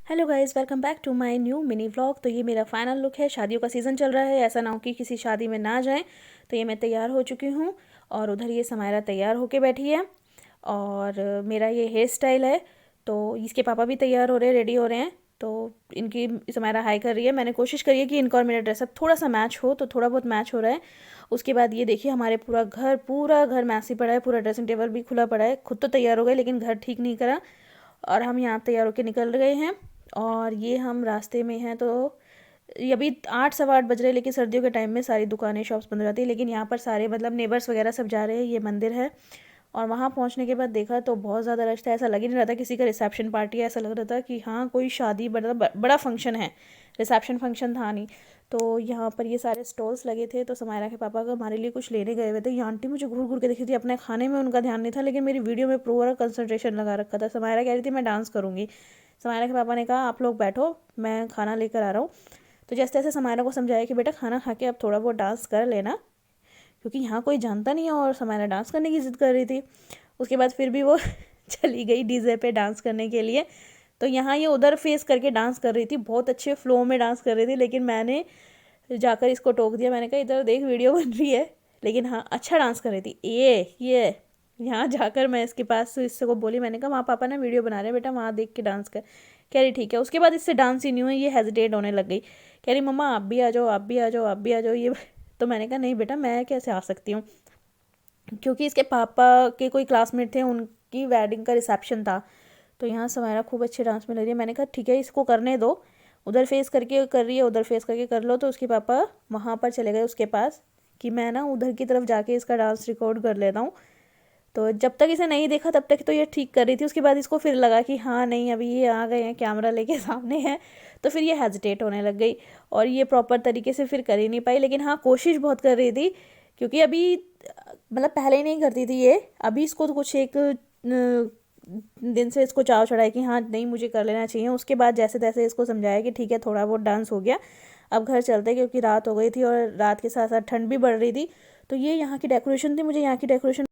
Hello guys, welcome back to my new mini vlog. तो ये मेरा फाइनल लुक है। शादियों का सीज़न चल रहा है, ऐसा ना हो कि किसी शादी में ना जाएं। तो ये मैं तैयार हो चुकी हूँ और उधर ये समायरा तैयार होके बैठी है और मेरा ये हेयर स्टाइल है। तो इसके पापा भी तैयार हो रहे हैं, रेडी हो रहे हैं। तो इनकी समायरा हाई कर रही है। मैंने कोशिश करी है कि इनका और मेरा ड्रेसअप थोड़ा सा मैच हो, तो थोड़ा बहुत मैच हो रहा है। उसके बाद ये देखिए, हमारे पूरा घर मैसी पड़ा है, पूरा ड्रेसिंग टेबल भी खुला पड़ा है। खुद तो तैयार हो गए लेकिन घर ठीक नहीं करा और हम यहाँ तैयार होकर निकल गए हैं। और ये हम रास्ते में हैं। तो ये अभी 8 सवा 8 बज रहे हैं, लेकिन सर्दियों के टाइम में सारी दुकानें शॉप्स बंद हो जाती है। लेकिन यहाँ पर सारे मतलब नेबर्स वगैरह सब जा रहे हैं, ये मंदिर है। और वहाँ पहुँचने के बाद देखा तो बहुत ज़्यादा रश था। ऐसा लग ही नहीं रहा था किसी का रिसेप्शन पार्टी है, ऐसा लग रहा था कि हाँ कोई शादी बड़ा फंक्शन है। रिसेप्शन फंक्शन था नहीं। तो यहाँ पर ये सारे स्टॉल्स लगे थे। तो समायरा के पापा का हमारे लिए कुछ लेने गए हुए थे। ये आंटी मुझे घूर घूर के देखी थी, अपने खाने में उनका ध्यान नहीं था, लेकिन मेरी वीडियो में पूरा कंसंट्रेशन लगा रखा था। समायरा कह रही थी मैं डांस करूँगी। समायरा के पापा ने कहा आप लोग बैठो, मैं खाना लेकर आ रहा हूँ। तो जैसे तैसे समायरा को समझाया कि बेटा खाना खा के अब थोड़ा बहुत डांस कर लेना, क्योंकि यहाँ कोई जानता नहीं है। और समायरा डांस करने की ज़िद कर रही थी। उसके बाद फिर भी वो चली गई डीजे पे डांस करने के लिए। तो यहाँ ये उधर फेस करके डांस कर रही थी, बहुत अच्छे फ्लो में डांस कर रही थी। लेकिन मैंने जाकर इसको टोक दिया। मैंने कहा इधर देख वीडियो बन रही है। लेकिन हाँ अच्छा डांस कर रही थी ये यहाँ जाकर मैं इसके पास इससे को बोली। मैंने कहा वहाँ पापा ना वीडियो बना रहे हैं बेटा, वहाँ देख के डांस कर। कह रही ठीक है। उसके बाद इससे डांस ही नहीं हुआ, ये हेजिटेट होने लग गई। कह रही मम्मा आप भी आ जाओ, आप भी आ जाओ, आप भी आ जाओ ये। तो मैंने कहा नहीं बेटा, मैं कैसे आ सकती हूँ, क्योंकि इसके पापा के कोई क्लासमेट थे, उनकी वेडिंग का रिसेप्शन था। तो यहाँ समायरा खूब अच्छे डांस में लग रही है। मैंने कहा ठीक है इसको करने दो, उधर फेस करके कर रही है, उधर फेस करके कर लो। तो उसके पापा वहाँ पर चले गए उसके पास कि मैं ना उधर की तरफ जाके इसका डांस रिकॉर्ड कर लेता हूँ। तो जब तक इसे नहीं देखा तब तक तो ये ठीक कर रही थी। उसके बाद इसको फिर लगा कि हाँ नहीं अभी ये आ गए हैं, कैमरा लेके सामने है। तो फिर ये हेजिटेट होने लग गई और ये प्रॉपर तरीके से फिर कर ही नहीं पाई। लेकिन हाँ कोशिश बहुत कर रही थी, क्योंकि अभी मतलब पहले ही नहीं करती थी ये। अभी इसको तो कुछ एक दिन से इसको चाव चढ़ा है कि हाँ नहीं मुझे कर लेना चाहिए। उसके बाद जैसे तैसे इसको समझाया कि ठीक है थोड़ा बहुत डांस हो गया, अब घर चलते, क्योंकि रात हो गई थी और रात के साथ साथ ठंड भी बढ़ रही थी। तो ये यहाँ की डेकोरेशन थी। मुझे यहाँ की डेकोरेशन